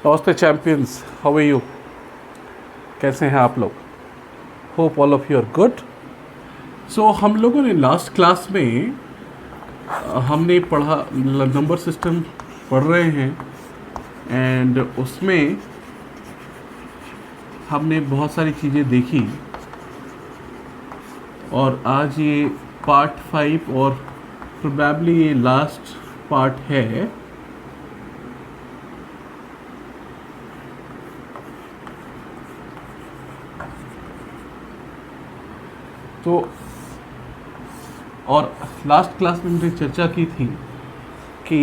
नमस्ते champions, how are you? कैसे हैं आप लोग? Hope all of you are good. So हम लोगों ने लास्ट क्लास में हमने पढ़ा, नंबर सिस्टम पढ़ रहे हैं एंड उसमें हमने बहुत सारी चीज़ें देखी और आज ये पार्ट 5 और प्रोबेबली ये लास्ट पार्ट है। तो और लास्ट क्लास में हमने चर्चा की थी कि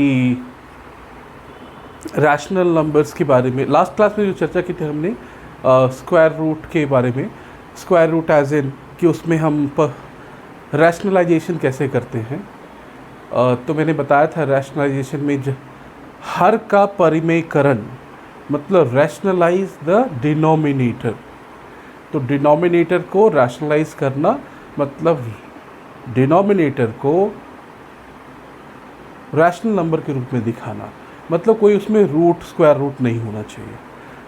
रैशनल नंबर्स के बारे में। लास्ट क्लास में जो चर्चा की थी हमने स्क्वायर रूट के बारे में, स्क्वायर रूट एज इन कि उसमें हम रैशनलाइजेशन कैसे करते हैं। तो मैंने बताया था रैशनलाइजेशन में हर का परिमेयकरण मतलब रैशनलाइज द डिनोमिनेटर। तो डिनोमिनेटर को रैशनलाइज करना मतलब डिनोमिनेटर को रैशनल नंबर के रूप में दिखाना, मतलब कोई उसमें रूट स्क्वायर रूट नहीं होना चाहिए।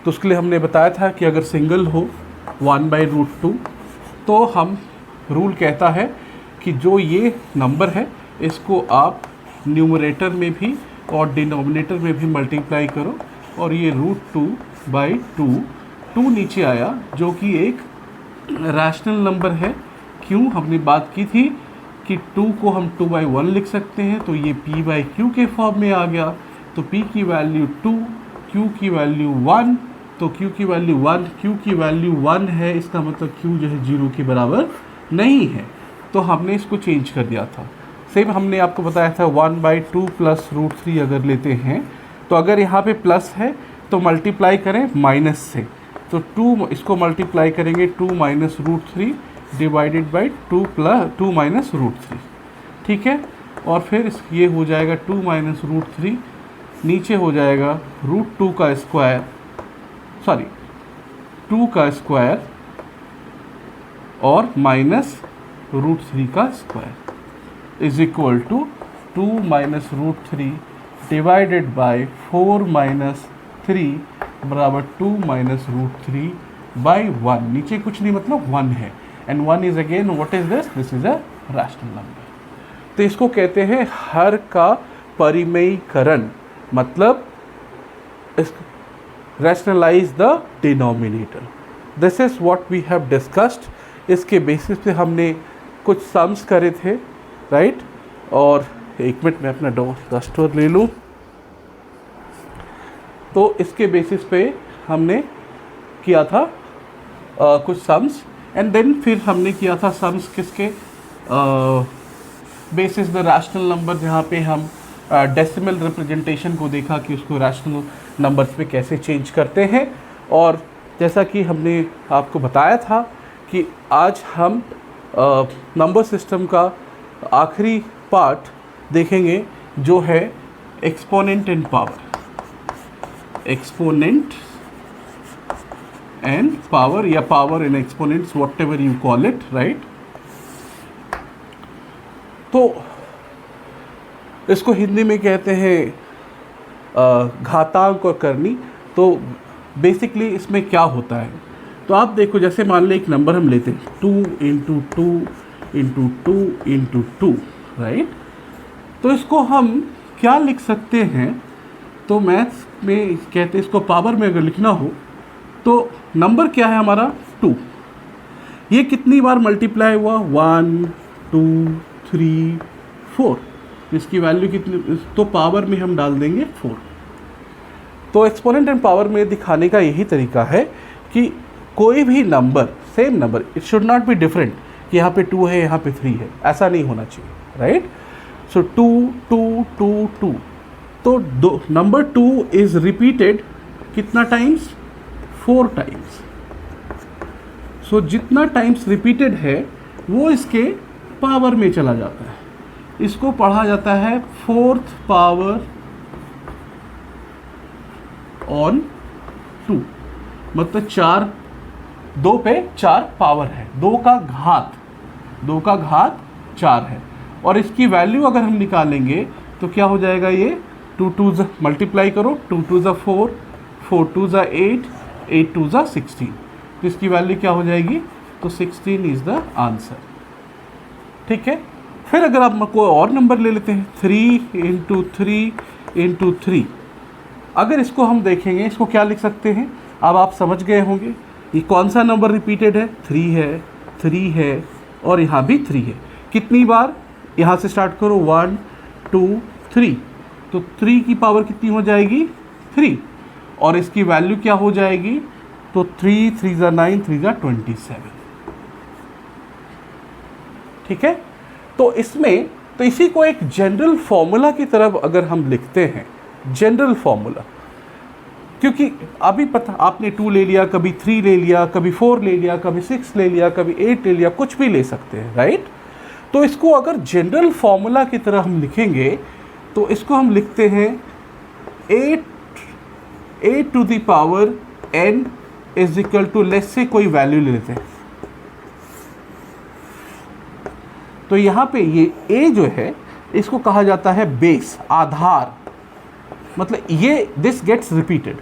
तो उसके लिए हमने बताया था कि अगर सिंगल हो 1/√2 तो हम रूल कहता है कि जो ये नंबर है इसको आप न्यूमरेटर में भी और डिनोमिनेटर में भी मल्टीप्लाई करो और ये √2/2 2 नीचे आया जो कि एक रैशनल नंबर है। क्यों? हमने बात की थी कि 2 को हम 2/1 लिख सकते हैं, तो ये p/q के फॉर्म में आ गया। तो p की वैल्यू 2, q की वैल्यू 1, तो q की वैल्यू 1, q की वैल्यू 1 है, इसका मतलब q जो है 0 के बराबर नहीं है। तो हमने इसको चेंज कर दिया था। सेम हमने आपको बताया था 1/2 + √3 अगर लेते हैं तो अगर यहाँ पे प्लस है तो मल्टीप्लाई करें माइनस से, तो 2 इसको मल्टीप्लाई करेंगे 2 - √3 डिवाइडेड बाई 2 - √3, ठीक है। और फिर ये हो जाएगा 2 - √3, नीचे हो जाएगा √2 का स्क्वायर, सॉरी 2 का स्क्वायर और माइनस √3 का square is equal to 2 - √3 divided by 4 - 3 बराबर 2 - √3/1। नीचे कुछ नहीं मतलब 1 है and 1 is again what is this is a rational number. तो इसको कहते हैं हर का परिमेयकरण, मतलब rationalise the denominator. This is what we have discussed. इसके बेसिस पे हमने कुछ सम्स करे थे, राइट। और एक मिनट में अपना डस्टर ले लूँ। तो इसके बेसिस पे हमने किया था कुछ सम्स एंड देन फिर हमने किया था सम्स किसके बेसिस द रैशनल नंबर, जहाँ पे हम डेसिमल रिप्रेजेंटेशन को देखा कि उसको रैशनल नंबर्स पे कैसे चेंज करते हैं। और जैसा कि हमने आपको बताया था कि आज हम नंबर सिस्टम का आखिरी पार्ट देखेंगे जो है exponent and power. Exponent and power या power in exponents, whatever you call it, right. तो इसको हिंदी में कहते हैं घातांक और करनी। तो बेसिकली इसमें क्या होता है, तो आप देखो जैसे मान लें एक नंबर हम लेते हैं 2 × 2 × 2 × 2, राइट। तो इसको हम क्या लिख सकते हैं, तो मैथ्स में कहते हैं इसको पावर में अगर लिखना हो तो नंबर क्या है हमारा 2, ये कितनी बार मल्टीप्लाई हुआ 1 2 3 4, इसकी वैल्यू कितनी, तो पावर में हम डाल देंगे 4। तो एक्सपोनेंट एंड पावर में दिखाने का यही तरीका है कि कोई भी number, same number, it should not be different कि यहाँ पे 2 है यहाँ पे 3 है, ऐसा नहीं होना चाहिए, राइट। सो 2 2 2 2, तो नंबर 2 इज रिपीटेड कितना टाइम्स, 4 टाइम्स। सो जितना टाइम्स रिपीटेड है वो इसके पावर में चला जाता है। इसको पढ़ा जाता है 4th पावर ऑन 2, मतलब 4, 2 पे 4 पावर है, 2 का घात 4 है। और इसकी वैल्यू अगर हम निकालेंगे तो क्या हो जाएगा, ये 2 2 मल्टीप्लाई करो, 2 2 4, 4 2 ज़ा 8, 8 2 ज़ा 16, तो इसकी वैल्यू क्या हो जाएगी, तो 16 इज़ द आंसर। ठीक है, फिर अगर आप कोई और नंबर ले लेते हैं 3 इंटू 3 इंटू 3, अगर इसको हम देखेंगे इसको क्या लिख सकते हैं, अब आप समझ गए होंगे ये कौन सा नंबर रिपीटेड है, 3 है और यहाँ भी 3 है। कितनी बार, यहाँ से स्टार्ट करो 1 2 3, तो 3 की पावर कितनी हो जाएगी 3, और इसकी वैल्यू क्या हो जाएगी, तो 3 3 ज़ा 9, 3 ज़ा 27। ठीक है, तो इसमें तो इसी को एक जनरल फॉर्मूला की तरफ अगर हम लिखते हैं, जनरल फॉर्मूला, क्योंकि अभी पता आपने 2 ले लिया, कभी 3 ले लिया, कभी 4 ले लिया, कभी 6 ले लिया, कभी 8 ले लिया, कुछ भी ले सकते हैं, राइट। तो इसको अगर जनरल फॉर्मूला की तरह हम लिखेंगे तो इसको हम लिखते हैं 8 to the power n is equal to, let's say कोई वैल्यू ले लेते हैं, तो यहाँ पे ये a जो है इसको कहा जाता है बेस, आधार, मतलब ये दिस गेट्स रिपीटेड,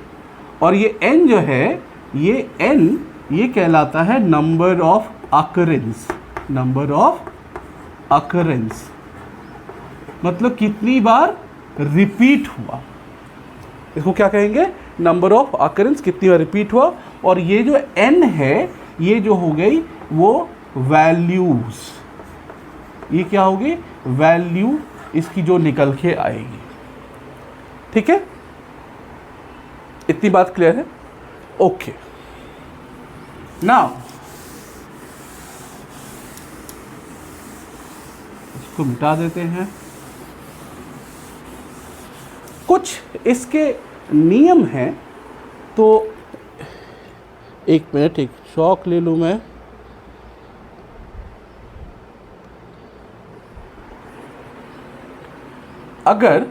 और ये n जो है ये n ये कहलाता है number of occurrence, number of occurrence, मतलब कितनी बार रिपीट हुआ, इसको क्या कहेंगे, नंबर ऑफ अकरेंस, कितनी बार रिपीट हुआ। और ये जो n है ये जो हो गई वो वैल्यूज, ये क्या होगी, वैल्यू इसकी जो निकल के आएगी। ठीक है, इतनी बात क्लियर है, ओके। नाउ इसको मिटा देते हैं, कुछ इसके नियम हैं, तो एक मिनट, एक शॉक ले लूं मैं। अगर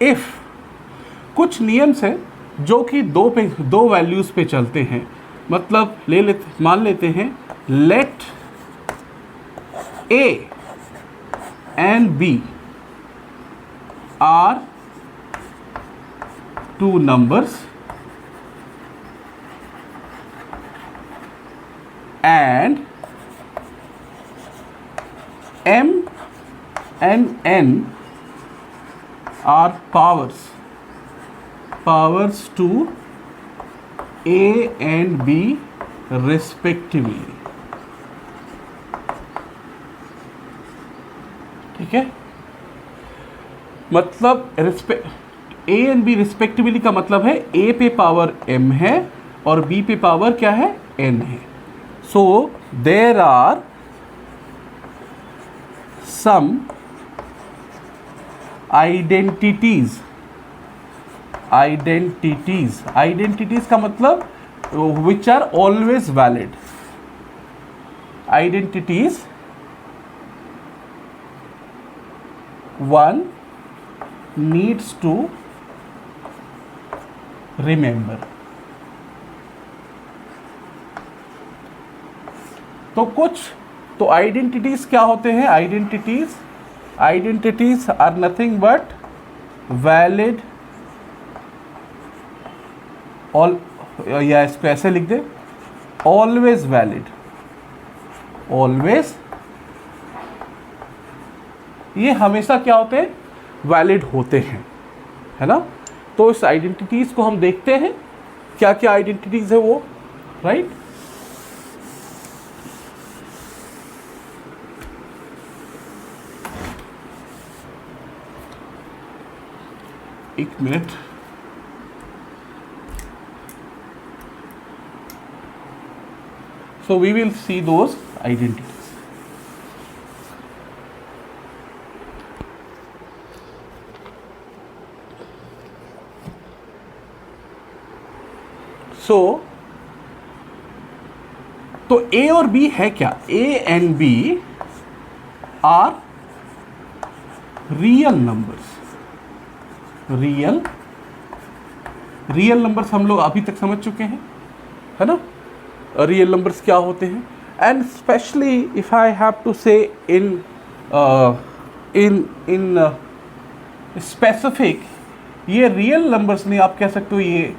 इफ कुछ नियम्स हैं जो कि दो वैल्यूज पे चलते हैं, मतलब मान लेते हैं late a and b are two numbers and m and n are powers to a and b respectively। ठीक है, मतलब a एंड b रिस्पेक्टिवली का मतलब है a पे पावर m है और b पे पावर क्या है, n है। So there are some identities का मतलब which are always valid, identities one needs to remember। तो कुछ तो आइडेंटिटीज क्या होते हैं, identities are nothing but valid, all, या इसको ऐसे लिख दे, ऑलवेज वैलिड, ऑलवेज, ये हमेशा क्या होते हैं, वैलिड होते हैं, है ना। तो इस आइडेंटिटीज को हम देखते हैं, क्या क्या आइडेंटिटीज है वो, राइट। एक minute, so we will see those identities। तो A और B है क्या, A and B are real numbers, real numbers हम लोग अभी तक समझ चुके हैं, है ना। रियल नंबर्स क्या होते हैं, and specially if I have to say in specific, ये रियल नंबर्स नहीं, आप कह सकते हो ये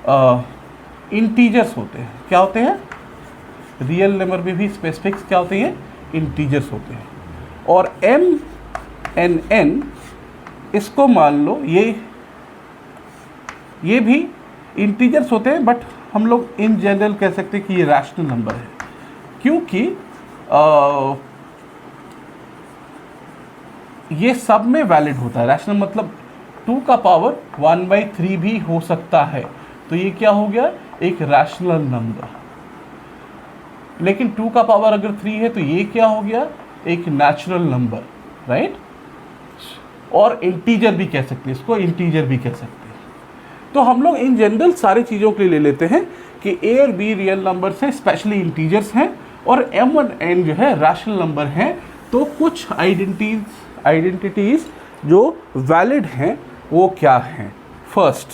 इंटीजर्स होते हैं। क्या होते हैं? रियल नंबर में भी स्पेसिफिक्स क्या होते हैं? इंटीजर्स होते हैं। और m n n इसको मान लो ये भी इंटीजर्स होते हैं, बट हम लोग इन जनरल कह सकते हैं कि ये रैशनल नंबर है, क्योंकि ये सब में वैलिड होता है। रैशनल मतलब 2 का पावर 1/3 भी हो सकता है, तो ये क्या हो गया? एक रैशनल नंबर। लेकिन 2 का पावर अगर 3 है तो ये क्या हो गया? एक नेचुरल नंबर, राइट? और इंटीजर भी कह सकते हैं इसको, इंटीजर भी कह सकते हैं। तो हम लोग इन जनरल सारी चीज़ों के लिए ले लेते हैं कि a और b रियल नंबर से स्पेशली इंटीजर्स हैं और m और n जो है रैशनल नंबर हैं। तो कुछ आइडेंटिटीज जो वैलिड हैं वो क्या हैं? फर्स्ट,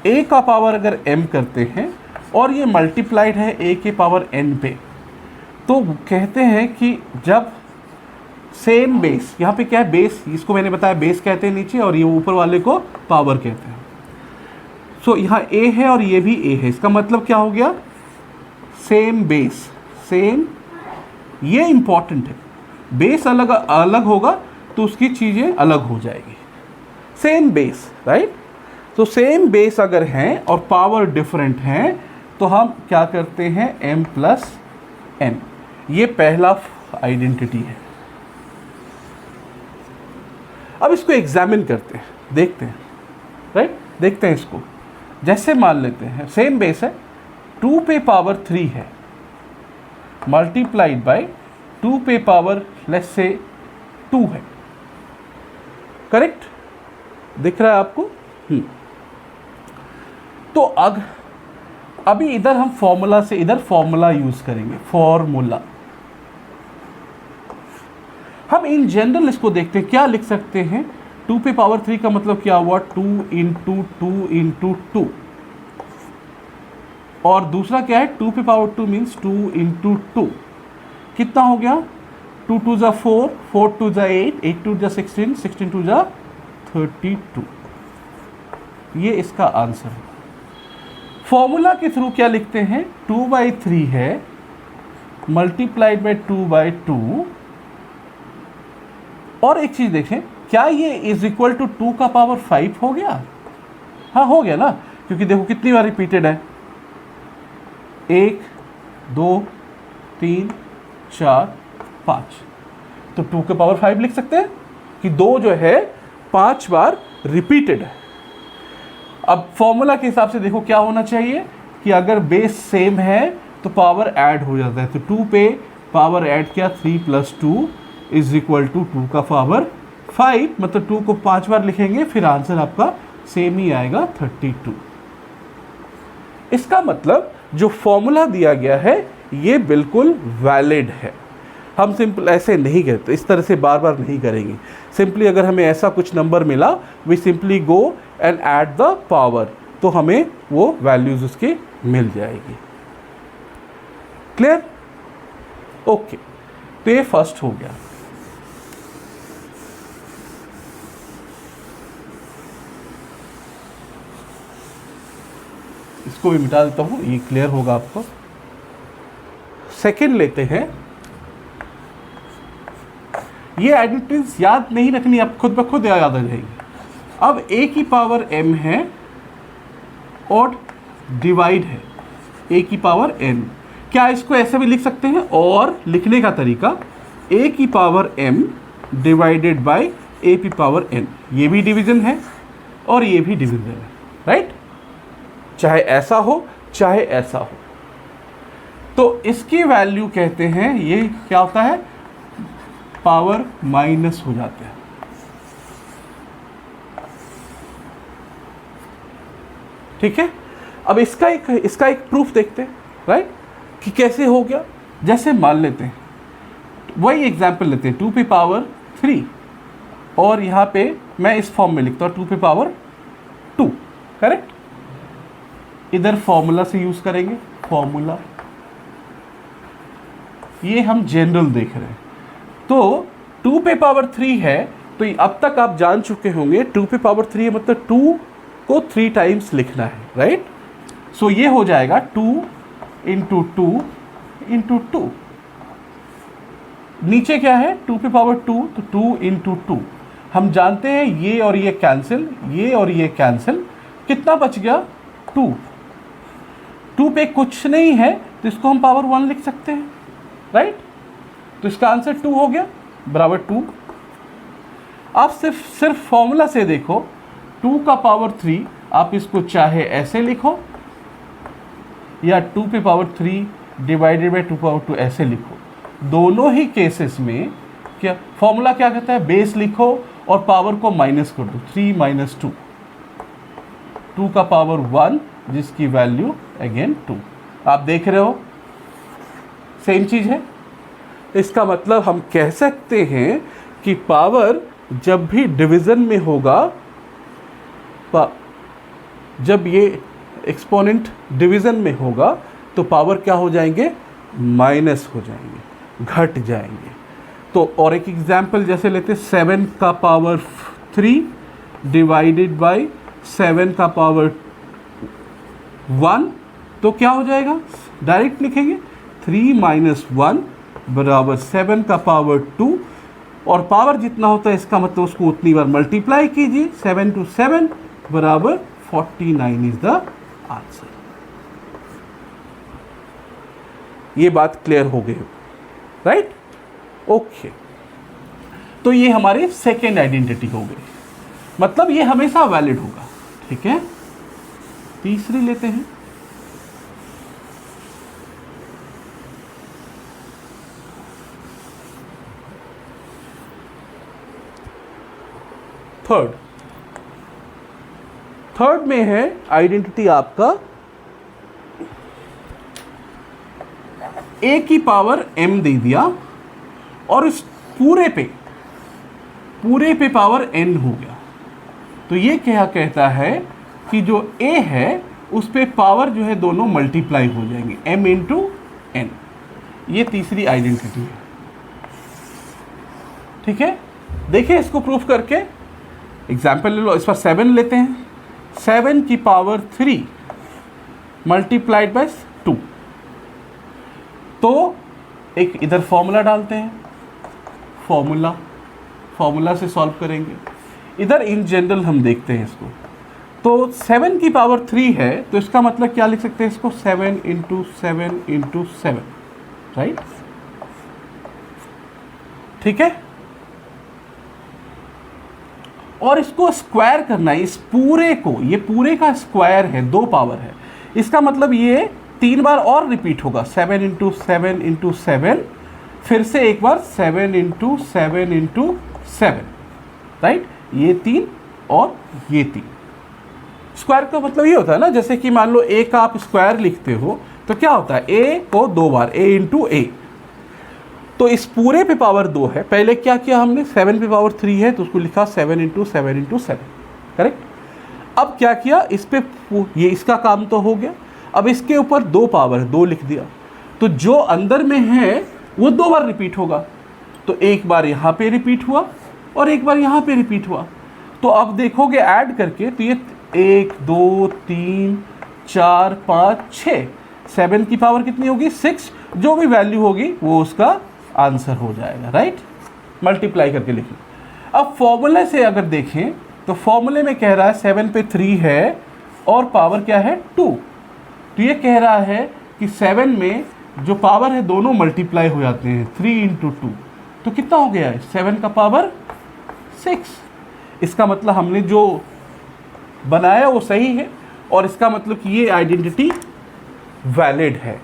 a का पावर अगर m करते हैं और ये मल्टीप्लाइड है a के पावर n पे, तो कहते हैं कि जब सेम बेस, यहाँ पे क्या है? बेस, इसको मैंने बताया बेस कहते हैं नीचे, और ये ऊपर वाले को पावर कहते हैं। सो यहाँ a है और ये भी a है, इसका मतलब क्या हो गया? सेम बेस, सेम, ये इंपॉर्टेंट है। बेस अलग अलग होगा तो उसकी चीज़ें अलग हो जाएगी। Same base, right? तो सेम बेस अगर हैं और पावर डिफरेंट हैं तो हम क्या करते हैं? m प्लस n, ये पहला आइडेंटिटी है। अब इसको एग्जामिन करते हैं, देखते हैं, राइट? देखते हैं इसको। जैसे मान लेते हैं सेम बेस है, 2 पे पावर 3 है मल्टीप्लाइड बाय 2 पे पावर लेट्स से 2 है, करेक्ट? दिख रहा है आपको? तो अभी इधर हम फॉर्मूला से, इधर फॉर्मूला यूज करेंगे, फॉर्मूला। हम इन जनरल इसको देखते हैं, क्या लिख सकते हैं? 2 पे पावर 3 का मतलब क्या हुआ? 2 इंटू 2 इंटू 2, और दूसरा क्या है? 2 पे पावर 2 मीन्स 2 इंटू 2, कितना हो गया? 2 2 जा 4, 4 2 जा 8, 8 2 जा 16, 16 2 जा 32। ये इसका आंसर है। फॉर्मूला के थ्रू क्या लिखते हैं? 2/3 है मल्टीप्लाइड बाय 2/2। और एक चीज देखें, क्या ये इज इक्वल टू 2 का पावर 5 हो गया? हाँ, हो गया ना, क्योंकि देखो कितनी बार रिपीटेड है, 1 2 3 4 5, तो 2 के पावर 5 लिख सकते हैं कि 2 जो है 5 बार रिपीटेड है। अब फॉर्मूला के हिसाब से देखो क्या होना चाहिए कि अगर बेस सेम है तो पावर ऐड हो जाता है, तो 2 पे पावर ऐड किया 3 + 2 इज इक्वल टू 2 का पावर 5, मतलब 2 को 5 बार लिखेंगे, फिर आंसर आपका सेम ही आएगा 32। इसका मतलब जो फॉर्मूला दिया गया है ये बिल्कुल वैलिड है। हम सिंपल ऐसे नहीं करते, इस तरह से बार बार नहीं करेंगे। सिंपली अगर हमें ऐसा कुछ नंबर मिला, we simply go and add the power, तो हमें वो वैल्यूज उसकी मिल जाएगी। क्लियर? ओके, तो ये फर्स्ट हो गया। इसको भी मिटा देता हूँ, ये क्लियर होगा आपको। सेकंड लेते हैं। ये आइडेंटिटीज याद नहीं रखनी, आप खुद ब खुद याद आ जाएगी। अब a की पावर m है और डिवाइड है a की पावर n। क्या इसको ऐसे भी लिख सकते हैं? और लिखने का तरीका a की power m divided by a की पावर n, ये भी डिवीजन है और ये भी डिवीजन है, राइट? चाहे ऐसा हो चाहे ऐसा हो, तो इसकी वैल्यू कहते हैं, ये क्या होता है? पावर माइनस हो जाते हैं। ठीक है? अब इसका एक प्रूफ देखते हैं, राइट, कि कैसे हो गया। जैसे मान लेते हैं, वही एग्जाम्पल लेते हैं, 2 पे पावर 3 और यहाँ पे मैं इस फॉर्म में लिखता हूँ 2 पे पावर 2, करेक्ट? इधर फॉर्मूला से यूज करेंगे, फॉर्मूला, ये हम जनरल देख रहे हैं। तो 2 पे पावर 3 है, तो अब तक आप जान चुके होंगे 2 पे पावर 3 है मतलब 2 को 3 टाइम्स लिखना है, राइट। सो ये हो जाएगा 2 इंटू 2 इंटू 2। नीचे क्या है 2 पे पावर 2, तो 2 इंटू 2। हम जानते हैं ये और ये कैंसिल, ये और ये कैंसिल, कितना बच गया 2। 2 पे कुछ नहीं है तो इसको हम पावर 1 लिख सकते हैं, राइट। तो इसका आंसर 2 हो गया, बराबर 2। आप सिर्फ फॉर्मूला से देखो, 2 का पावर 3 आप इसको चाहे ऐसे लिखो या 2 पे पावर 3 डिवाइडेड बाई 2 पावर 2 ऐसे लिखो। दोनों ही केसेस में क्या फॉर्मूला क्या कहता है, बेस लिखो और पावर को माइनस कर दो, 3 माइनस 2, 2 का पावर 1 जिसकी वैल्यू अगेन 2। आप देख रहे हो सेम चीज है। इसका मतलब हम कह सकते हैं कि पावर जब भी डिवीजन में होगा, जब ये एक्सपोनेंट डिवीजन में होगा तो पावर क्या हो जाएंगे, माइनस हो जाएंगे, घट जाएंगे। तो और एक एग्जाम्पल जैसे लेते 7 का पावर 3 डिवाइडेड बाय 7 का पावर 1, तो क्या हो जाएगा, डायरेक्ट लिखेंगे 3 माइनस 1 बराबर 7 का पावर 2, और पावर जितना होता है इसका मतलब उसको उतनी बार मल्टीप्लाई कीजिए, 7 टू 7 बराबर 49 इज द आंसर। ये बात क्लियर हो गई, राइट। ओके, तो ये हमारी सेकेंड आइडेंटिटी हो गई, मतलब ये हमेशा वैलिड होगा, ठीक है। तीसरी लेते हैं, थर्ड में है आइडेंटिटी आपका a की पावर m दे दिया और इस पूरे पे पावर n हो गया। तो ये क्या कहता है कि जो a है उस पे पावर जो है दोनों मल्टीप्लाई हो जाएंगे, m इंटू n। ये तीसरी आइडेंटिटी है, ठीक है। देखिए इसको प्रूफ करके, एग्जाम्पल ले लो, इस पर 7 लेते हैं, 7 की पावर 3 मल्टीप्लाइड बाय 2। तो एक इधर फॉर्मूला डालते हैं, फॉर्मूला से सॉल्व करेंगे। इधर इन जनरल हम देखते हैं इसको, तो 7 की पावर 3 है तो इसका मतलब क्या लिख सकते हैं इसको, 7 इंटू 7 इंटू 7, राइट, ठीक है। और इसको स्क्वायर करना है, इस पूरे को, ये पूरे का स्क्वायर है, 2 पावर है, इसका मतलब ये 3 बार और रिपीट होगा, 7 इंटू 7 इंटू 7, फिर से एक बार 7 इंटू 7 इंटू 7, राइट। ये 3 और ये 3। स्क्वायर का मतलब ये होता है ना, जैसे कि मान लो a का आप स्क्वायर लिखते हो तो क्या होता है, a को 2 बार, a इंटू a। तो इस पूरे पे पावर 2 है, पहले क्या किया हमने, 7 पे पावर 3 है तो उसको लिखा 7 इंटू 7 इंटू 7, करेक्ट। अब क्या किया, इस पे ये इसका काम तो हो गया, अब इसके ऊपर 2 पावर है, 2 लिख दिया, तो जो अंदर में है वो 2 बार रिपीट होगा। तो एक बार यहाँ पे रिपीट हुआ और एक बार यहाँ पे रिपीट हुआ। तो अब देखोगे ऐड करके तो ये 1 2 3 4 5 6, 7 की पावर कितनी होगी, 6, जो भी वैल्यू होगी वो उसका आंसर हो जाएगा, राइट। मल्टीप्लाई करके लिखिए। अब फॉर्मूले से अगर देखें तो फॉर्मूले में कह रहा है 7 पे 3 है और पावर क्या है 2, तो ये कह रहा है कि 7 में जो पावर है दोनों मल्टीप्लाई हो जाते हैं, 3 इंटू 2, तो कितना हो गया है, 7 का पावर 6। इसका मतलब हमने जो बनाया वो सही है और इसका मतलब कि ये आइडेंटिटी वैलिड है।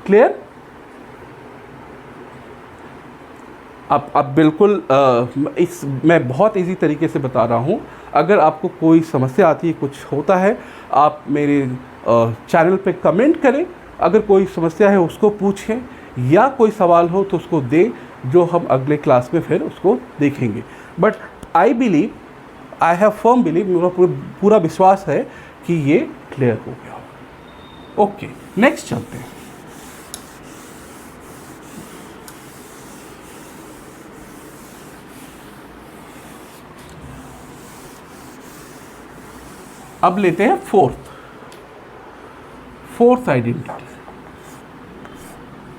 क्लियर। अब बिल्कुल मैं बहुत इजी तरीके से बता रहा हूँ। अगर आपको कोई समस्या आती है, कुछ होता है, आप मेरे चैनल पे कमेंट करें, अगर कोई समस्या है उसको पूछें या कोई सवाल हो तो उसको दें, जो हम अगले क्लास में फिर उसको देखेंगे। But I have firm believe, मेरा पूरा विश्वास है कि ये क्लियर हो गया। ओके, नेक्स्ट चलते हैं। अब लेते हैं फोर्थ आइडेंटिटी।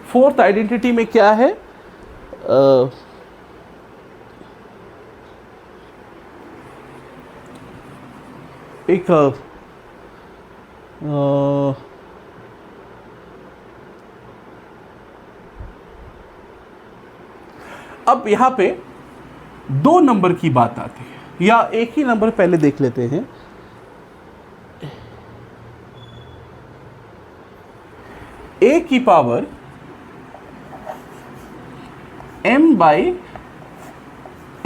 फोर्थ आइडेंटिटी में क्या है, एक अब यहां पे 2 नंबर की बात आती है, या एक ही नंबर पहले देख लेते हैं। a की पावर m बाई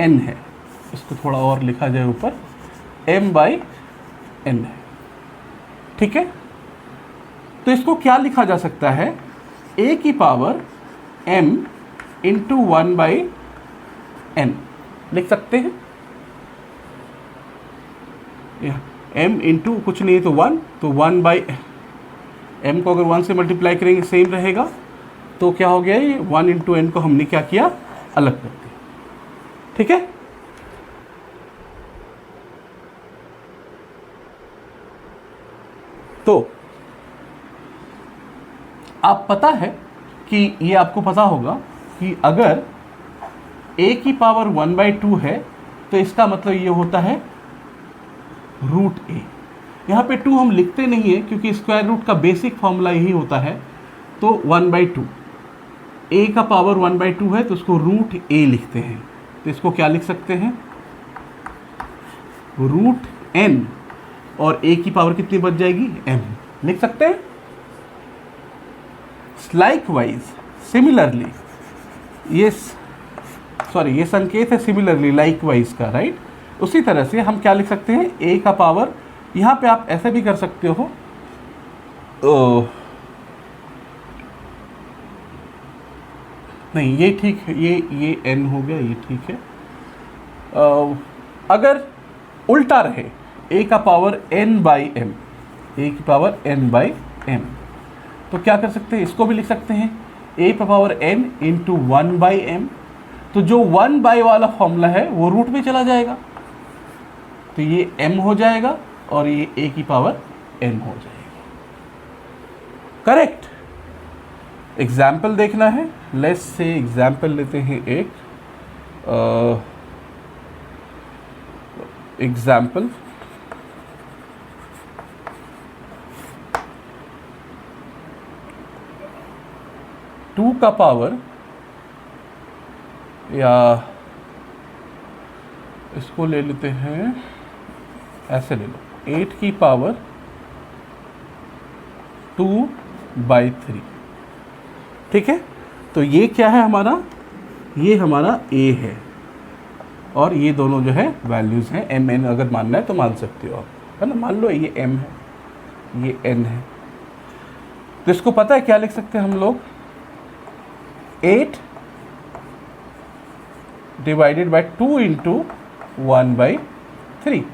n है, इसको थोड़ा और लिखा जाए ऊपर, m बाई n है, ठीक है। तो इसको क्या लिखा जा सकता है, a की power m into 1 by n लिख सकते हैं। m इंटू कुछ नहीं तो 1, तो 1 बाई m को अगर 1 से मल्टीप्लाई करेंगे सेम रहेगा, तो क्या हो गया, ये 1 इंटू n को हमने क्या किया, अलग कर दिया, ठीक है। तो आप पता है कि ये आपको पता होगा कि अगर a की पावर 1/2 है तो इसका मतलब ये होता है रूट a। यहाँ पे 2 हम लिखते नहीं है क्योंकि स्क्वायर रूट का बेसिक फॉर्मूला यही होता है, तो 1/2, a का पावर 1/2 है तो उसको रूट a लिखते हैं। तो इसको क्या लिख सकते हैं, रूट n, और a की पावर कितनी बच जाएगी, m लिख सकते हैं। लाइकवाइज सिमिलरली, ये संकेत है सिमिलरली लाइकवाइज का, राइट। उसी तरह से हम क्या लिख सकते हैं, a का पावर, यहाँ पे आप ऐसे भी कर सकते हो, नहीं ये ठीक है, ये n हो गया, ये ठीक है। अगर उल्टा रहे, a का power n by m, a की पावर n बाई m, तो क्या कर सकते हैं, इसको भी लिख सकते हैं a पर power n into 1 by m। तो जो 1 बाई वाला फॉर्मूला है वो रूट में चला जाएगा, तो ये m हो जाएगा और ये a की पावर n हो जाएगी, करेक्ट। एग्जाम्पल देखना है, लेट्स से एग्जाम्पल लेते हैं एक एग्जाम्पल। टू का पावर, या इसको ले लेते हैं, ऐसे ले लो, 8 की पावर 2/3, ठीक है। तो ये क्या है हमारा, ये हमारा a है, और ये दोनों जो है वैल्यूज़ हैं, m n अगर मानना है तो मान सकते हो आप, है ना। मान लो ये m है, ये n है, तो इसको पता है क्या लिख सकते हैं हम लोग, 8 डिवाइडेड बाई 2 इंटू 1/3।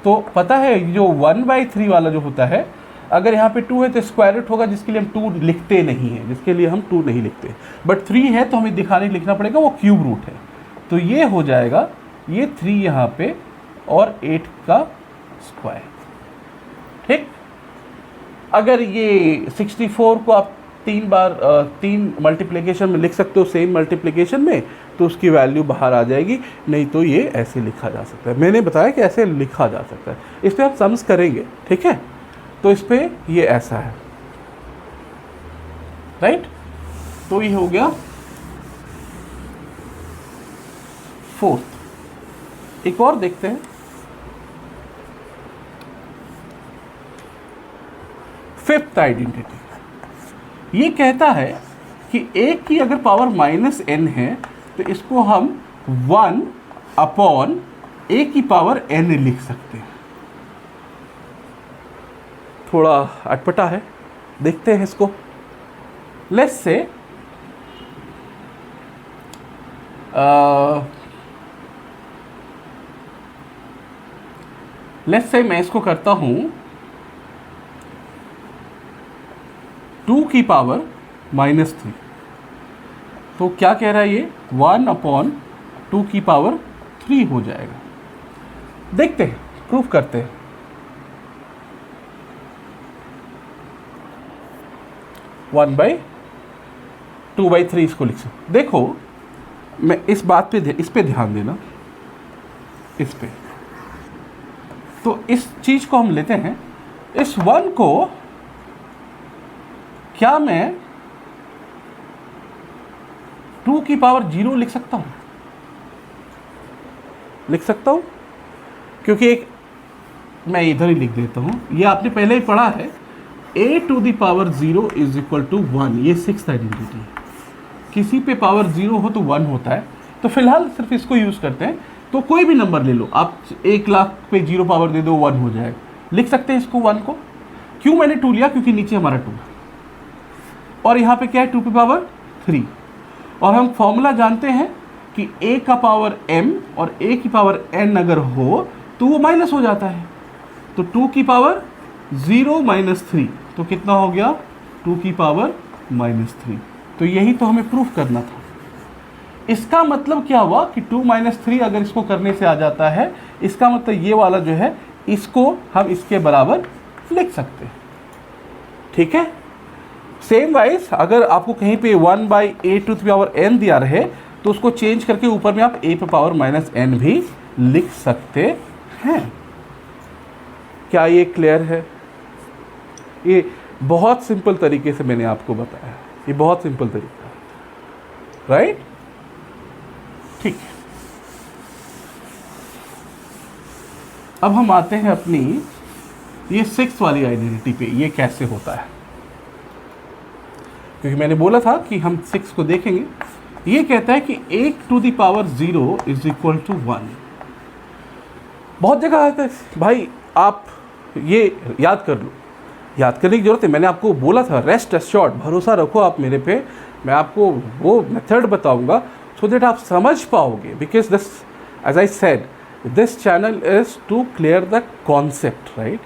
तो पता है जो 1/3 वाला जो होता है, अगर यहाँ पे 2 है तो स्क्वायर रूट होगा, जिसके लिए हम 2 लिखते नहीं हैं, जिसके लिए हम 2 नहीं लिखते। बट 3 है तो हमें दिखाने लिखना पड़ेगा वो क्यूब रूट है, तो ये हो जाएगा, ये 3 यहाँ पे और 8 का स्क्वायर, ठीक। अगर ये 64 को आप 3 मल्टीप्लिकेशन में लिख सकते हो, सेम मल्टीप्लिकेशन में, तो उसकी वैल्यू बाहर आ जाएगी। नहीं तो ये ऐसे लिखा जा सकता है, मैंने बताया कि ऐसे लिखा जा सकता है। इस पर आप सम्स करेंगे, ठीक है। तो इस पर ये ऐसा है, राइट। तो ये हो गया फोर्थ। एक और देखते हैं, फिफ्थ आइडेंटिटी। ये कहता है कि a की अगर पावर -n है तो इसको हम 1 अपॉन a की पावर n लिख सकते हैं। थोड़ा अटपटा है, देखते हैं इसको। लेट्स से मैं इसको करता हूं 2 की पावर -3, तो क्या कह रहा है ये, 1 अपॉन 2 की पावर 3 हो जाएगा। देखते हैं, प्रूफ करते हैं। 1/2/3 इसको लिख सकते। देखो मैं इस बात पे इस पे ध्यान देना, इस पे। तो इस चीज़ को हम लेते हैं, इस 1 को क्या मैं 2 की पावर 0 लिख सकता हूँ? लिख सकता हूँ, क्योंकि एक मैं इधर ही लिख देता हूँ, ये आपने पहले ही पढ़ा है, a to the power 0 is equal to 1। ये 6th आइडेंटिटी है, किसी पे पावर 0 हो तो 1 होता है। तो फिलहाल सिर्फ इसको यूज़ करते हैं। तो कोई भी नंबर ले लो आप, 1 लाख पे 0 पावर दे दो 1 हो जाएगा, लिख सकते हैं इसको 1 को। क्यों मैंने 2 लिया? क्योंकि नीचे हमारा 2 है और यहाँ पे क्या है 2 की पावर 3। और हम फॉर्मूला जानते हैं कि a का पावर m और a की पावर n अगर हो तो वो माइनस हो जाता है। तो 2 की पावर 0 - 3 तो कितना हो गया? 2 की पावर -3। तो यही तो हमें प्रूफ करना था। इसका मतलब क्या हुआ कि 2 - 3 अगर इसको करने से आ जाता है, इसका मतलब ये वाला जो है इसको हम इसके बराबर लिख सकते हैं। ठीक है। सेम वाइज अगर आपको कहीं पे 1/a to the power n दिया रहे तो उसको चेंज करके ऊपर में आप a पे पावर -n भी लिख सकते हैं। क्या ये क्लियर है? ये बहुत सिंपल तरीके से मैंने आपको बताया, ये बहुत सिंपल तरीका है, राइट? ठीक है। अब हम आते हैं अपनी ये 6th वाली आइडेंटिटी पे, ये कैसे होता है, क्योंकि मैंने बोला था कि हम 6 को देखेंगे। ये कहता है कि 1 to the power 0 is equal to 1। बहुत जगह आता है भाई, आप ये याद कर लो, याद करने की जरूरत है। मैंने आपको बोला था रेस्ट एश्योर्ड, भरोसा रखो आप मेरे पे, मैं आपको वो मेथड बताऊंगा सो दैट आप समझ पाओगे। Because this, as I said, this channel is to clear the concept, right?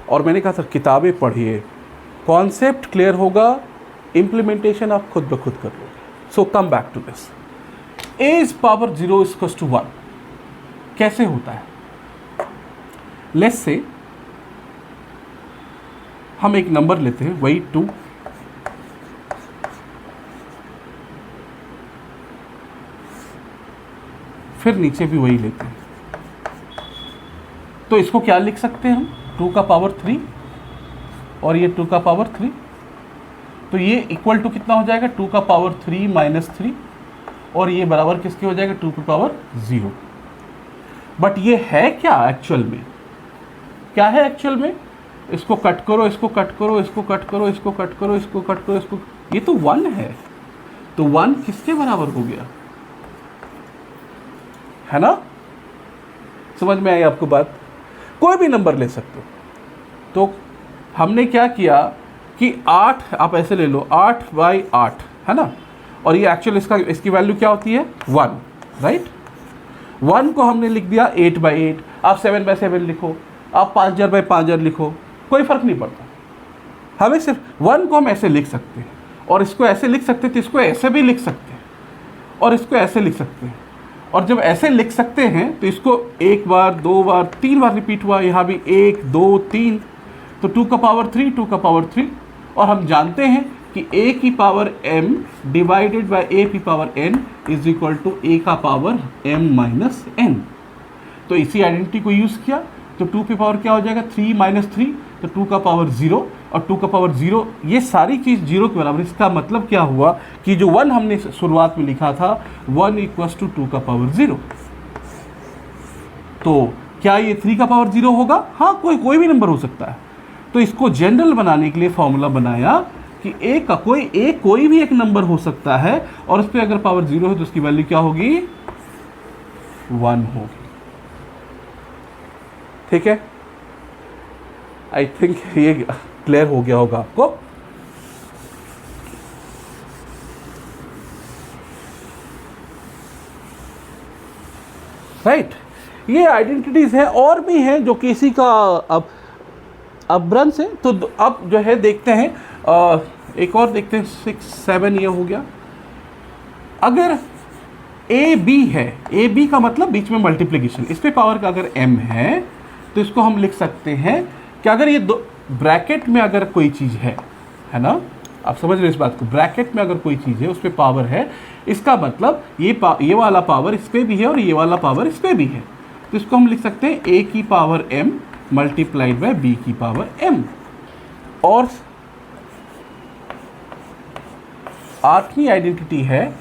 और मैंने कहा था किताबें पढ़िए, कॉन्सेप्ट क्लियर होगा, इम्प्लीमेंटेशन आप खुद ब खुद कर लोगे। So come back to this, a is power 0 equals to 1 कैसे होता है? लेट्स से हम एक नंबर लेते हैं, वही 2, फिर नीचे भी वही लेते हैं। तो इसको क्या लिख सकते हैं हम? 2 का पावर 3 और ये 2 का पावर 3। तो ये इक्वल टू कितना हो जाएगा? 2 का पावर 3 - 3 और ये बराबर किसके हो जाएगा? 2 की पावर 0। बट ये है क्या एक्चुअल में? क्या है एक्चुअल में? इसको कट करो, इसको कट करो, इसको कट करो, इसको कट करो, इसको कट करो, इसको, ये तो 1 है। तो 1 किसके बराबर हो गया? है ना? समझ में आई आपको बात? कोई भी नंबर ले सकते हो। तो हमने क्या किया कि 8 आप ऐसे ले लो, 8/8 है ना, और ये एक्चुअल इसकी वैल्यू क्या होती है? 1, राइट? 1 को हमने लिख दिया 8/8। आप 7/7 लिखो, आप 5000/5000 लिखो, कोई फर्क नहीं पड़ता। हमें सिर्फ 1 को हम ऐसे लिख सकते हैं, और इसको ऐसे लिख सकते थे, इसको ऐसे भी लिख सकते हैं, और इसको ऐसे लिख सकते हैं। और जब ऐसे लिख सकते हैं तो इसको 1 बार, 2 बार, 3 बार रिपीट हुआ, यहाँ भी 1 2 3, तो 2 का पावर 3, 2 का पावर 3। और हम जानते हैं कि a की power m divided by a की power n is equal to a का पावर m - n। तो इसी आइडेंटिटी को यूज़ किया, तो 2 की पावर क्या हो जाएगा? 3 - 3, तो 2 का पावर 0, और 2 का पावर 0, ये सारी चीज़ 0 के बराबर। इसका मतलब क्या हुआ कि जो 1 हमने शुरुआत में लिखा था, 1 इक्वल्स टू 2 का पावर 0। तो क्या ये 3 का पावर 0 होगा? हाँ, कोई भी नंबर हो सकता है। तो इसको जनरल बनाने के लिए फॉर्मूला बनाया कि a का कोई भी एक नंबर हो सकता है, और उस पर अगर पावर 0 है तो उसकी वैल्यू क्या होगी? 1 होगी। ठीक है, आई थिंक ये क्लियर हो गया होगा आपको। राइट, ये आइडेंटिटीज हैं, और भी हैं जो किसी का अब ब्रंस है। तो अब जो है देखते हैं, एक और देखते हैं, 6 7 ये हो गया। अगर ए बी है, ए बी का मतलब बीच में मल्टीप्लिकेशन, इस पे पावर का अगर m है तो इसको हम लिख सकते हैं कि अगर ये दो ब्रैकेट में अगर कोई चीज़ है ना, आप समझ रहे हो इस बात को? ब्रैकेट में अगर कोई चीज़ है उस पर पावर है, इसका मतलब ये वाला पावर इस पर भी है और ये वाला पावर इस पर भी है। तो इसको हम लिख सकते हैं a की power m multiplied by b की पावर m। और आठवीं आइडेंटिटी है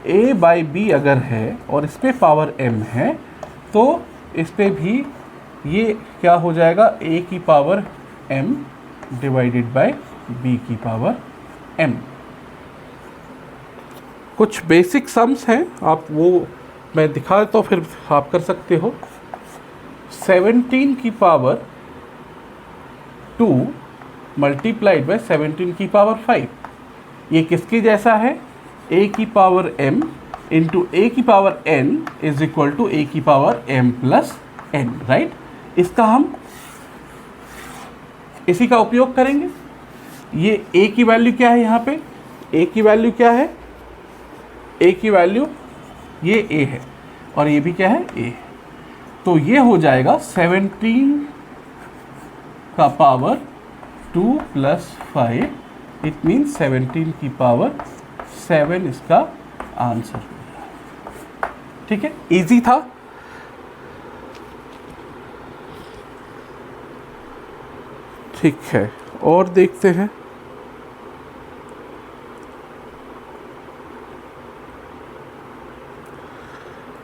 a बाई b अगर है और इस पर पावर m है तो इस पर भी ये क्या हो जाएगा, a की power m divided bye b की पावर m। कुछ बेसिक सम्स हैं, आप वो मैं दिखा देता हूँ, फिर आप कर सकते हो। 17 की पावर 2 मल्टीप्लाइड बाय 17 की पावर 5, ये किसके जैसा है? a की पावर m इंटू a की power n is equal to a की power m plus n, right? इसका हम इसी का उपयोग करेंगे। ये a की वैल्यू क्या है? यहाँ पे a की वैल्यू क्या है? a की वैल्यू ये a है और ये भी क्या है? a। तो ये हो जाएगा 17 का पावर 2 प्लस 5, इट मीन्स 17 की पावर 7 इसका आंसर। ठीक है, इजी था। ठीक है, और देखते हैं।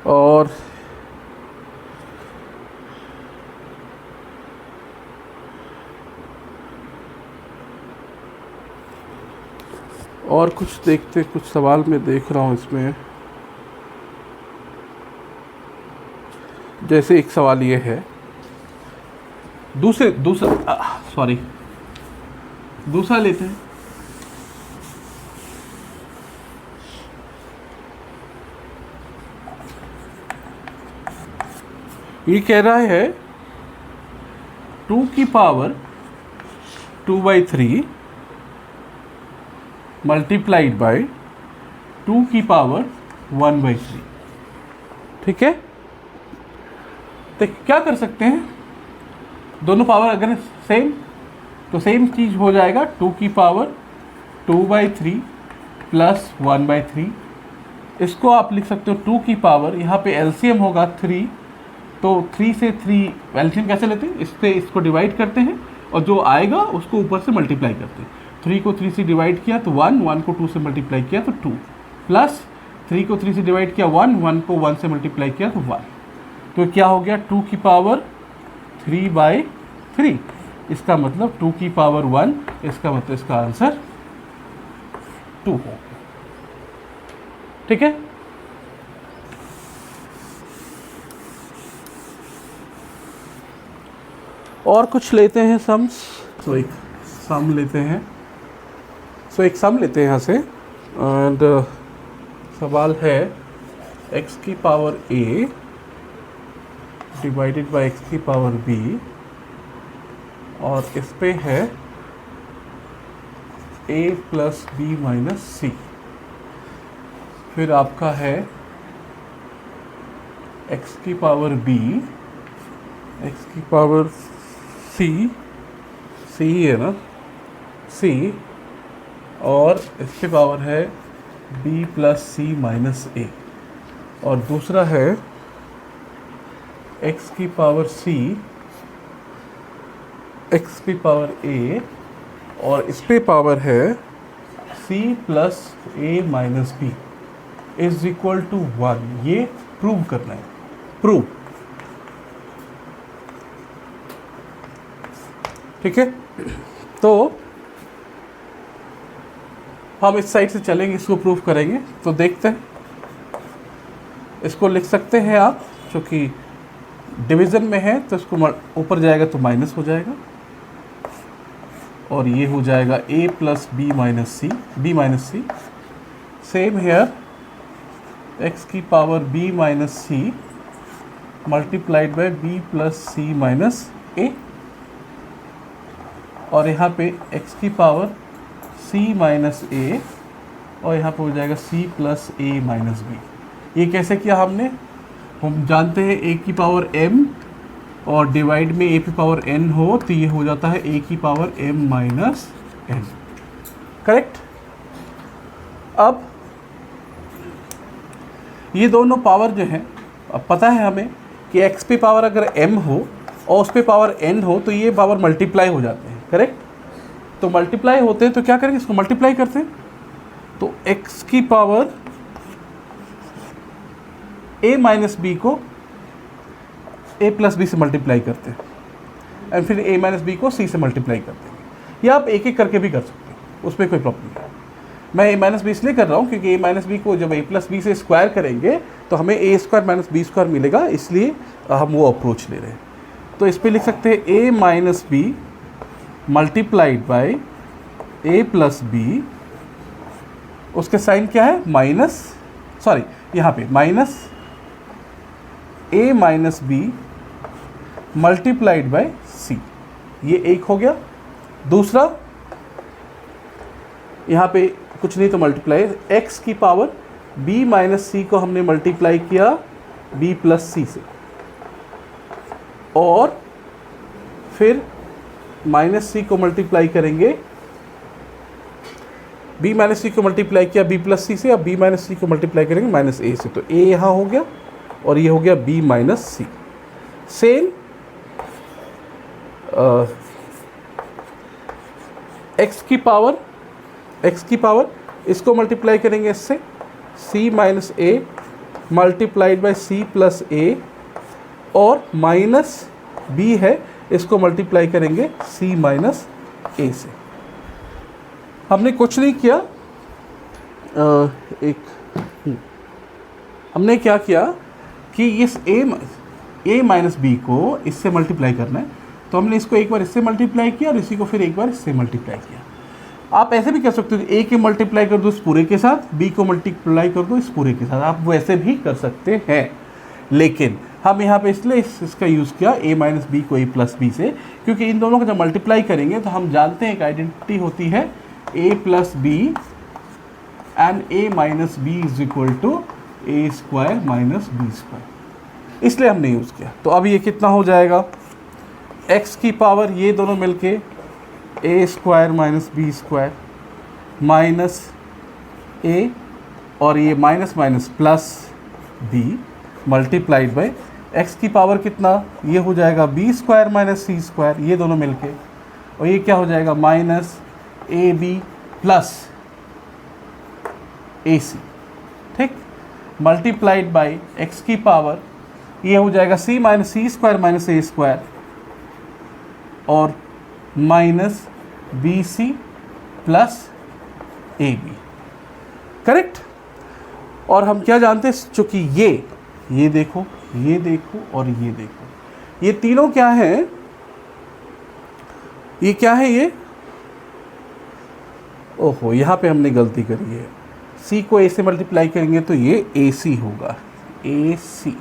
और कुछ देखते, कुछ सवाल मैं देख रहा हूँ इसमें। जैसे एक सवाल ये है, दूसरा लेते हैं। ये कह रहा है 2 की पावर 2/3 मल्टीप्लाइड बाय 2 की पावर 1/3। ठीक है, तो क्या कर सकते हैं, दोनों पावर अगर सेम तो सेम चीज़ हो जाएगा, 2 की पावर 2/3 प्लस 1/3। इसको आप लिख सकते हो 2 की पावर, यहाँ पे एलसीएम होगा 3, तो 3 से 3 एलसीएम कैसे लेते हैं, इसको डिवाइड करते हैं और जो आएगा उसको ऊपर से मल्टीप्लाई करते हैं। 3 को 3 से डिवाइड किया तो 1, 1 को 2 से मल्टीप्लाई किया तो 2, प्लस 3 को 3 से डिवाइड किया 1, 1 को 1 से मल्टीप्लाई किया तो 1। तो क्या हो गया, 2 की पावर 3/3, इसका मतलब 2 की पावर 1, इसका मतलब इसका आंसर 2 हो। ठीक है, और कुछ लेते हैं सम्स। तो एक सम लेते हैं, यहाँ से। एंड सवाल है x की power a divided by x की पावर b, और इस पे है a plus b minus c. फिर आपका है x की पावर b, x की पावर c है ना, c, और इसके पावर है b plus c minus a। और दूसरा है x की पावर c, x की पावर a, और इस पे पावर है c plus a minus b is equal to 1। ये प्रूव करना है, प्रूव। ठीक है, तो हम इस साइड से चलेंगे, इसको प्रूव करेंगे। तो देखते हैं, इसको लिख सकते हैं आप, क्योंकि डिवीज़न में है तो इसको ऊपर जाएगा तो माइनस हो जाएगा, और ये हो जाएगा a plus b minus c. Same here x की power b minus c multiplied by b plus c minus a, और यहाँ पे x की पावर c माइनस a, और यहाँ पे हो जाएगा c plus a minus b। ये कैसे किया हमने, हम जानते हैं a की पावर m और डिवाइड में a की पावर n हो तो ये हो जाता है a की power m minus n। Correct, अब ये दोनों पावर जो है, अब पता है हमें कि x पे पावर अगर m हो और उस पे पावर n हो तो ये पावर मल्टीप्लाई हो जाते हैं, करेक्ट। तो मल्टीप्लाई होते हैं तो क्या करेंगे, इसको मल्टीप्लाई करते हैं। तो x की पावर a माइनस बी को a प्लस बी से मल्टीप्लाई करते हैं एंड फिर a माइनस बी को c से मल्टीप्लाई करते हैं। या आप एक एक करके भी कर सकते हैं, उसमें कोई प्रॉब्लम नहीं है। मैं a माइनस बी इसलिए कर रहा हूँ क्योंकि a माइनस बी को जब a प्लस बी से स्क्वायर करेंगे तो हमें a square minus B square मिलेगा, इसलिए हम वो अप्रोच ले रहे हैं। तो इस पर लिख सकते हैं a minus b multiplied by a plus b, उसके साइन क्या है माइनस, सॉरी यहाँ पे minus a minus b multiplied by c, ये एक हो गया। दूसरा यहाँ पे कुछ नहीं तो मल्टीप्लाई, x की पावर b माइनस सी को हमने मल्टीप्लाई किया b प्लस सी से, और फिर माइनस सी को मल्टीप्लाई करेंगे, b माइनस सी को मल्टीप्लाई किया b प्लस सी से, अब b माइनस सी को मल्टीप्लाई करेंगे माइनस a से, तो a यहाँ हो गया और ये हो गया b minus c. Same x की पावर इसको मल्टीप्लाई करेंगे इससे, c minus a multiplied by c plus a, और माइनस b है इसको मल्टीप्लाई करेंगे c माइनस a से। हमने कुछ नहीं किया, हमने क्या किया कि इस a माइनस बी को इससे मल्टीप्लाई करना है, तो हमने इसको एक बार इससे मल्टीप्लाई किया और इसी को फिर एक बार इससे मल्टीप्लाई किया। आप ऐसे भी कर सकते हो, a के मल्टीप्लाई कर दो इस पूरे के साथ, b को मल्टीप्लाई कर दो इस पूरे के साथ, आप वैसे भी कर सकते हैं। लेकिन हम यहाँ पे इसलिए इसका यूज़ किया a माइनस बी को a प्लस बी से, क्योंकि इन दोनों को जब मल्टीप्लाई करेंगे तो हम जानते हैं एक आइडेंटिटी होती है a plus b and a minus b is equal to a square minus B square, इसलिए हमने यूज़ किया। तो अब ये कितना हो जाएगा, x की पावर ये दोनों मिलके a square minus B square minus a, और ये minus minus plus b multiplied by x की पावर कितना, ये हो जाएगा b स्क्वायर माइनस सी स्क्वायर, ये दोनों मिलके, और ये क्या हो जाएगा minus A B plus A c, ठीक, मल्टीप्लाइड बाई x की पावर ये हो जाएगा c माइनस सी स्क्वायर माइनस ए स्क्वायर और minus B C plus A B, correct. और हम क्या जानते हैं, चूँकि ये देखो और ये देखो, ये तीनों क्या हैं, ये क्या है, ये ओहो यहाँ पे हमने गलती करी है, c को a से मल्टीप्लाई करेंगे तो ये ac होगा, ac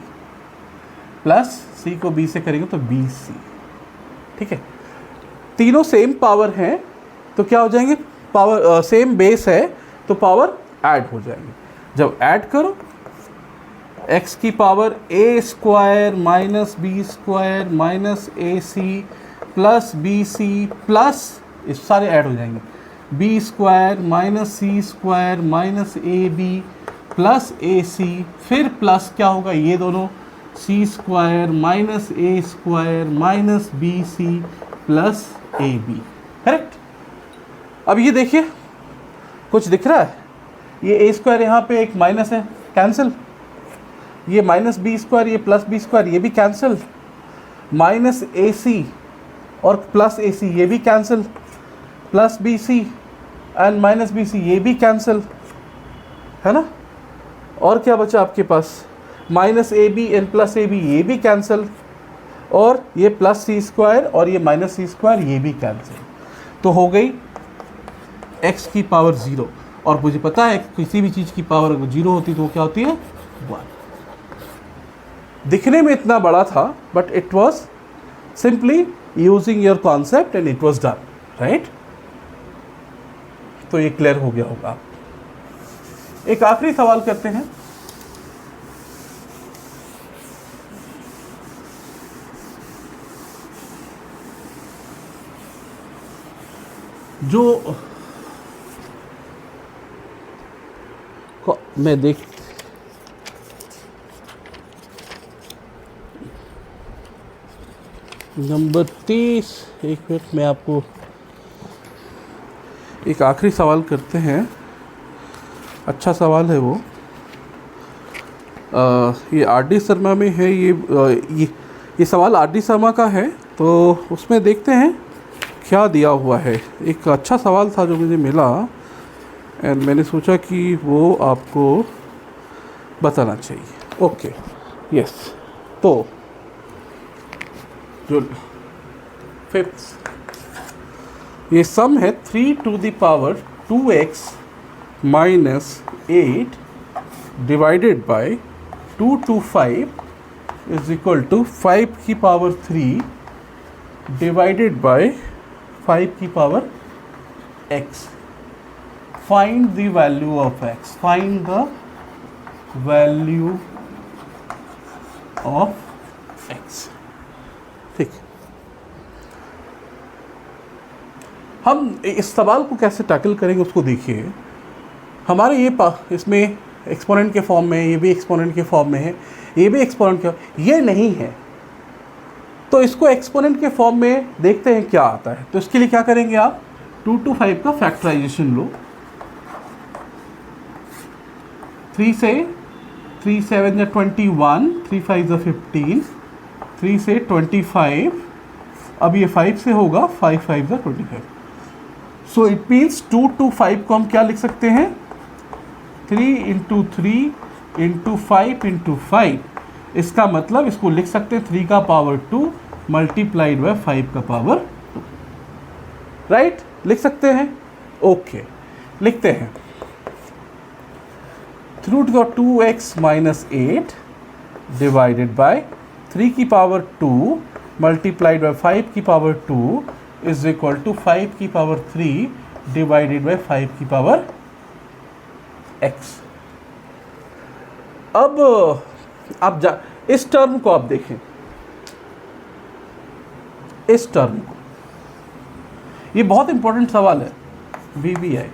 प्लस c को b से करेंगे तो bc, ठीक है। तीनों सेम पावर हैं तो क्या हो जाएंगे, पावर सेम बेस है तो पावर ऐड हो जाएंगे। जब ऐड करो x की power a square minus B square minus A C plus B C plus, इस सारे ऐड हो जाएंगे, B square minus C square minus A B plus A C, फिर प्लस क्या होगा, ये दोनों C square minus A square minus B C plus A B, correct. अब ये देखिए कुछ दिख रहा है, ये ए स्क्वायर यहाँ पे एक माइनस है, कैंसिल, ये माइनस बी स्क्वायर, ये प्लस बी स्क्वायर, ये भी कैंसिल, माइनस ए सी और प्लस ए सी ये भी cancel, plus B C and minus B C ये भी कैंसिल, है ना। और क्या बचा आपके पास, minus A B and plus A B ये भी कैंसिल, और ये प्लस सी स्क्वायर और ये माइनस सी स्क्वायर ये भी कैंसिल। तो हो गई x की पावर 0, और मुझे पता है किसी भी चीज़ की पावर अगर 0 होती तो वो क्या होती है 1। दिखने में इतना बड़ा था but it was simply using your concept and it was done, right. तो ये क्लियर हो गया होगा। एक आखिरी सवाल करते हैं, जो मैं देख नंबर 30, एक मिनट में आपको एक आखिरी सवाल करते हैं। अच्छा सवाल है वो। ये आर डी शर्मा में है, ये सवाल आर डी शर्मा का है, तो उसमें देखते हैं क्या दिया हुआ है। एक अच्छा सवाल था जो मुझे मिला एंड मैंने सोचा कि वो आपको बताना चाहिए। Okay, yes. तो जो फिफ्थ, ये सम है 3 to the power 2x minus 8 divided by 2 to 5 is equal to 5 की पावर 3 divided by 5 की power x. Find the value of x. Find the value of x. ठीक, हम इस सवाल को कैसे टैकल करेंगे उसको देखिए। हमारे ये इसमें एक्सपोनेंट के फॉर्म में, ये भी एक्सपोनेंट के फॉर्म में है, ये भी एक्सपोनेंट के, ये नहीं है, तो इसको एक्सपोनेंट के फॉर्म में देखते हैं क्या आता है। तो इसके लिए क्या करेंगे आप, 2 to 5 का फैक्टराइजेशन लो। 3 से 3 7 21, 3 5 15, 3 से 25, अब ये 5 से होगा, 5 5 25। सो इट मीन्स 2 to 5 को हम क्या लिख सकते हैं, 3 into 3 into 5 into 5। इसका मतलब इसको लिख सकते हैं 3 का पावर 2 मल्टीप्लाइड बाय 5 का पावर 2, राइट? लिख सकते हैं। ओके, लिखते हैं। रूट का 2x माइनस 8 डिवाइडेड बाय 3 की पावर 2 मल्टीप्लाइड बाय 5 की पावर 2 इज इक्वल टू 5 की पावर 3 डिवाइडेड बाय 5 की पावर x। अब आप इस टर्म को आप देखें, इस टर्म को, ये बहुत इंपॉर्टेंट सवाल है, VBI,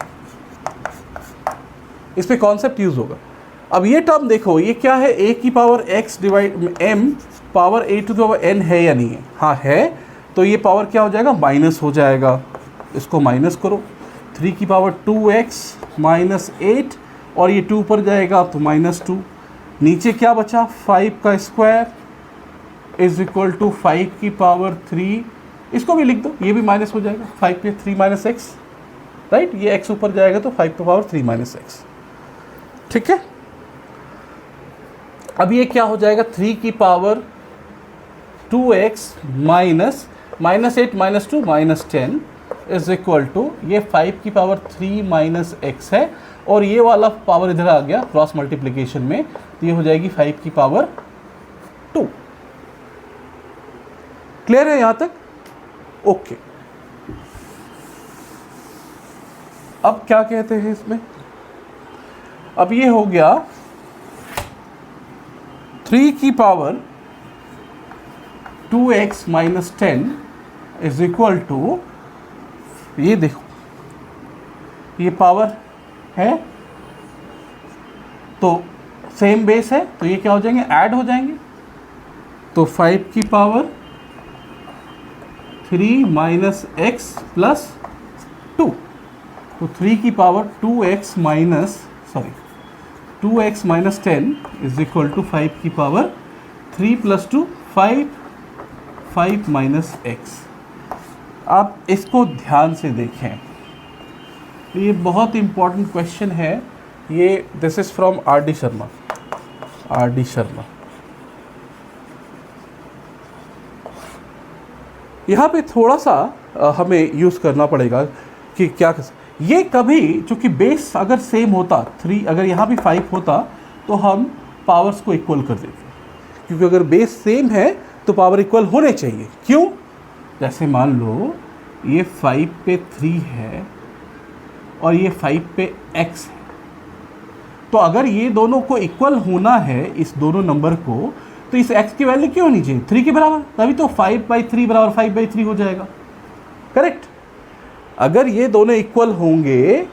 इस पे कॉन्सेप्ट यूज होगा। अब ये टर्म देखो, ये क्या है, a की power x divide m power a to the power n है या नहीं है? हाँ है, तो ये पावर क्या हो जाएगा, माइनस हो जाएगा। इसको माइनस करो, 3 की पावर 2x माइनस 8, और ये 2 पर जाएगा तो माइनस 2। नीचे क्या बचा, 5 का स्क्वायर इज इक्वल टू 5 की पावर 3, इसको भी लिख दो, ये भी माइनस हो जाएगा, 5 पे 3 माइनस एक्स, राइट? ये x ऊपर जाएगा तो 5 की पावर 3 माइनस एक्स, ठीक है? अब ये क्या हो जाएगा, 3 की power 2x minus 8 minus 2 minus 10 is equal to, ये 5 की पावर 3 माइनस एक्स है, और ये वाला पावर इधर आ गया क्रॉस मल्टीप्लिकेशन में, तो ये हो जाएगी 5 की पावर 2। क्लियर है यहां तक? ओके। अब क्या कहते हैं इसमें, अब ये हो गया 3 की power 2x minus 10 is equal to, ये देखो ये पावर है तो सेम बेस है, तो ये क्या हो जाएंगे, ऐड हो जाएंगे। तो 5 की पावर 3 माइनस एक्स प्लस 2, तो 3 की power 2x minus 10 is equal to 5 की पावर 3 प्लस 2 5 माइनस एक्स। आप इसको ध्यान से देखें, ये बहुत इंपॉर्टेंट क्वेश्चन है ये। This is from R D Sharma. यहाँ पे थोड़ा सा हमें यूज़ करना पड़ेगा कि क्या ये कभी, चूँकि बेस अगर सेम होता 3, अगर यहाँ भी 5 होता तो हम पावर्स को इक्वल कर देते, क्योंकि अगर बेस सेम है तो पावर इक्वल होने चाहिए। क्यों? जैसे मान लो ये 5 पे 3 है और ये 5 पे x है, तो अगर ये दोनों को इक्वल होना है, इस दोनों नंबर को, तो इस x की वैल्यू क्यों होनी चाहिए, 3 के बराबर, तभी तो 5/3 बराबर 5/3 हो जाएगा, करेक्ट? अगर ये दोनों इक्वल होंगे,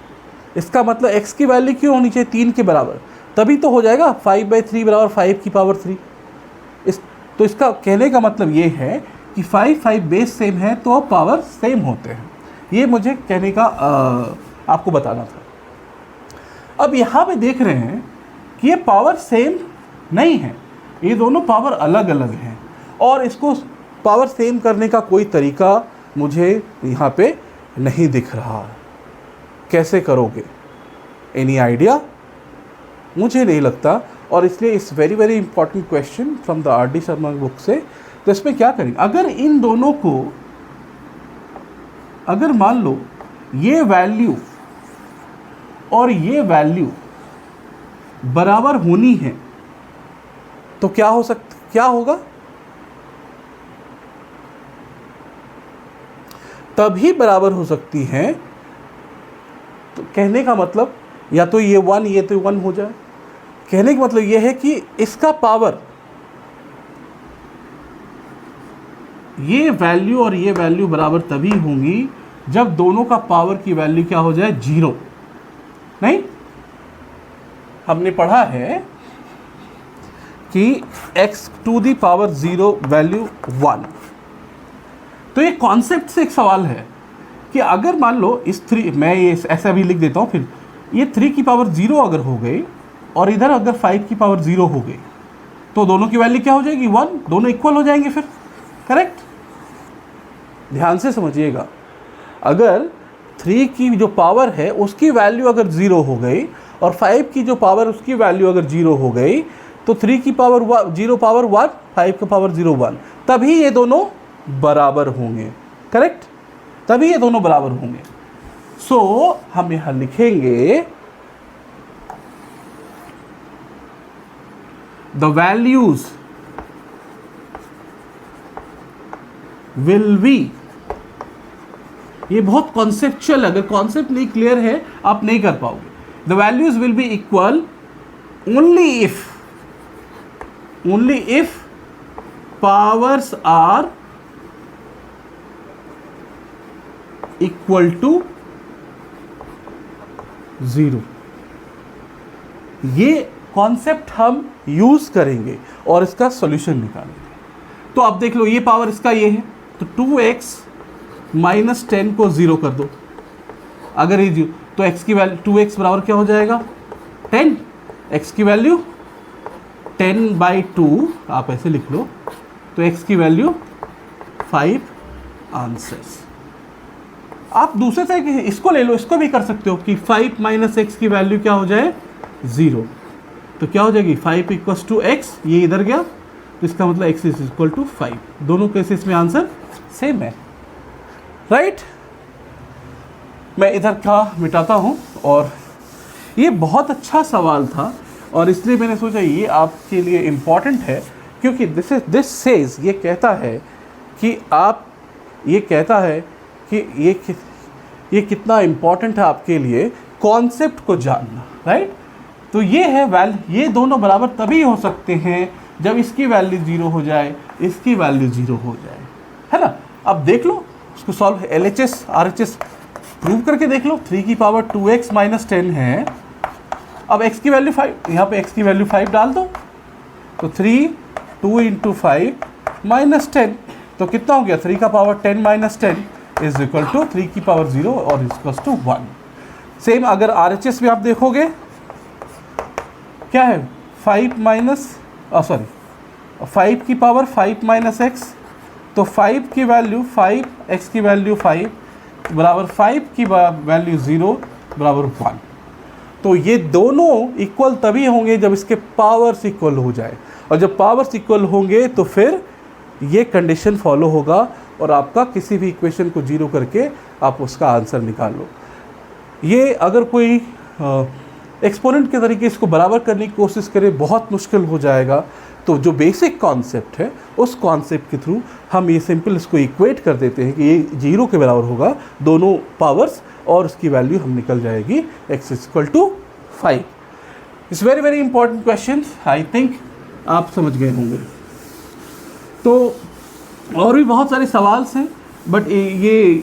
इसका मतलब x की वैल्यू क्यों होनी चाहिए, 3 के बराबर, तभी तो हो जाएगा 5/3 बराबर 5 की पावर 3। तो इसका कहने का मतलब ये है कि 5 बेस सेम है तो पावर सेम होते हैं। ये मुझे कहने का आपको बताना था। अब यहाँ पे देख रहे हैं कि ये पावर सेम नहीं है, ये दोनों पावर अलग अलग हैं, और इसको पावर सेम करने का कोई तरीका मुझे यहाँ पे नहीं दिख रहा। कैसे करोगे? Any idea? मुझे नहीं लगता, और इसलिए इस very very important question from the RD. Sharma book से। तो इसमें क्या करेंगे, अगर इन दोनों को, अगर मान लो ये वैल्यू और ये वैल्यू बराबर होनी है तो क्या होगा? तभी बराबर हो सकती हैं। तो कहने का मतलब या तो ये 1 ये तो 1 हो जाए। कहने का मतलब ये है कि इसका पावर, ये वैल्यू और ये वैल्यू बराबर तभी होंगी जब दोनों का पावर की वैल्यू क्या हो जाए? 0। नहीं, हमने पढ़ा है कि x⁴ वैल्यू 1। तो ये कॉन्सेप्ट से एक सवाल है कि अगर मान लो इस 3, मैं ये ऐसा भी लिख देता हूँ, फिर ये 3 की पावर 0 अगर हो गई और इधर अगर 5 की पावर 0 हो गई तो दोनों की वैल्यू क्या हो जाएगी? 1। दोनों इक्वल हो जाएंगे फिर। करेक्ट? ध्यान से समझिएगा, अगर 3 की जो पावर है उसकी वैल्यू अगर 0 हो गई और 5 की जो पावर उसकी वैल्यू अगर 0 हो गई तो 3 की पावर 0 पावर 1, 5 की पावर 0 1, तभी ये दोनों बराबर होंगे। करेक्ट? तभी ये दोनों बराबर होंगे। सो हम यहां लिखेंगे द वैल्यूज विल बी, ये बहुत कॉन्सेप्चुअल, अगर कॉन्सेप्ट नहीं क्लियर है आप नहीं कर पाओगे। The values will be equal only if powers are equal to 0। ये कॉन्सेप्ट हम यूज करेंगे और इसका सॉल्यूशन निकालेंगे। तो अब देख लो, ये पावर इसका ये है, तो 2x - 10 को 0 कर दो। अगर ये तो x की वैल्यू 2x बराबर क्या हो जाएगा? 10। x की वैल्यू 10/2 आप ऐसे लिख लो, तो x की वैल्यू 5 आंसर्स। आप दूसरे तरीके से इसको ले लो, इसको भी कर सकते हो कि 5 - x की वैल्यू क्या हो जाए? 0। तो क्या हो जाएगी? 5 = x, ये इधर गया तो इसका मतलब x = 5। दोनों केसेस में आंसर सेम है। राइट? मैं इधर का मिटाता हूँ, और ये बहुत अच्छा सवाल था और इसलिए मैंने सोचा ये आपके लिए इम्पॉर्टेंट है, क्योंकि दिस सेज, ये कहता है कि आप, ये कहता है कि ये कितना इम्पॉर्टेंट है आपके लिए कॉन्सेप्ट को जानना। राइट? तो ये है ये दोनों बराबर तभी हो सकते हैं जब इसकी वैल्यू 0 हो जाए, इसकी वैल्यू 0 हो जाए, है ना? अब देख लो उसको सॉल्व, LHS RHS प्रूव करके देख लो। 3 की पावर 2x - 10 है। अब x की वैल्यू 5, यहाँ पे x की वैल्यू 5 डाल दो, तो 2 × 5 - 10, तो कितना हो गया? 3 का पावर 10 - 10 = 3 की पावर 0 और = 1। सेम अगर RHS में आप देखोगे क्या है? 5 की पावर 5 - x, तो 5 की वैल्यू 5, x की वैल्यू 5 बराबर 5 की वैल्यू 0 बराबर 1। तो ये दोनों इक्वल तभी होंगे जब इसके पावर्स इक्वल हो जाए, और जब पावर्स इक्वल होंगे तो फिर ये कंडीशन फॉलो होगा और आपका किसी भी इक्वेशन को 0 करके आप उसका आंसर निकाल लो। ये अगर कोई एक्सपोनेंट के तरीके इसको बराबर करने की कोशिश करे, बहुत मुश्किल हो जाएगा। तो जो बेसिक कॉन्सेप्ट है उस कॉन्सेप्ट के थ्रू हम ये सिंपल इसको इक्वेट कर देते हैं कि ये 0 के बराबर होगा दोनों पावर्स, और उसकी वैल्यू हम निकल जाएगी x = 5। It's very very important question, I think आप समझ गए होंगे। तो और भी बहुत सारे सवाल हैं, बट ये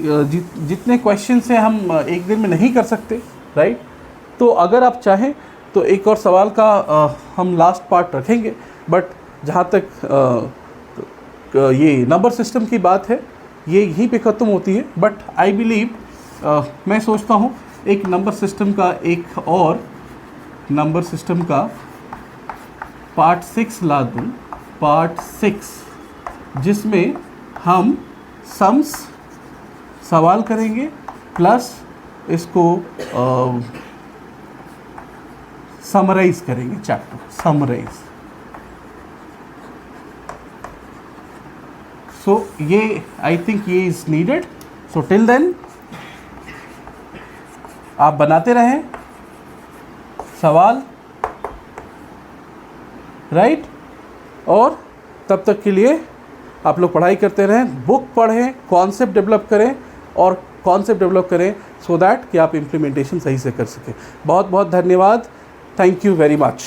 जितने क्वेश्चन हैं हम एक दिन में नहीं कर सकते। राइट? तो अगर आप चाहें तो एक और सवाल का हम लास्ट पार्ट रखेंगे, बट जहाँ तक ये नंबर सिस्टम की बात है ये यहीं पे ख़त्म होती है। बट आई बिलीव, मैं सोचता हूँ एक नंबर सिस्टम का एक और नंबर सिस्टम का पार्ट 6 ला दूँ, पार्ट 6, जिसमें हम सम्स सवाल करेंगे प्लस इसको समराइज करेंगे, चैप्टर समराइज। सो ये आई थिंक ये is needed. So till then आप बनाते रहें सवाल, राइट, और तब तक के लिए आप लोग पढ़ाई करते रहें, बुक पढ़ें, कॉन्सेप्ट डेवलप करें और कॉन्सेप्ट डेवलप करें सो दैट कि आप इम्प्लीमेंटेशन सही से कर सकें। बहुत बहुत धन्यवाद, थैंक यू वेरी मच।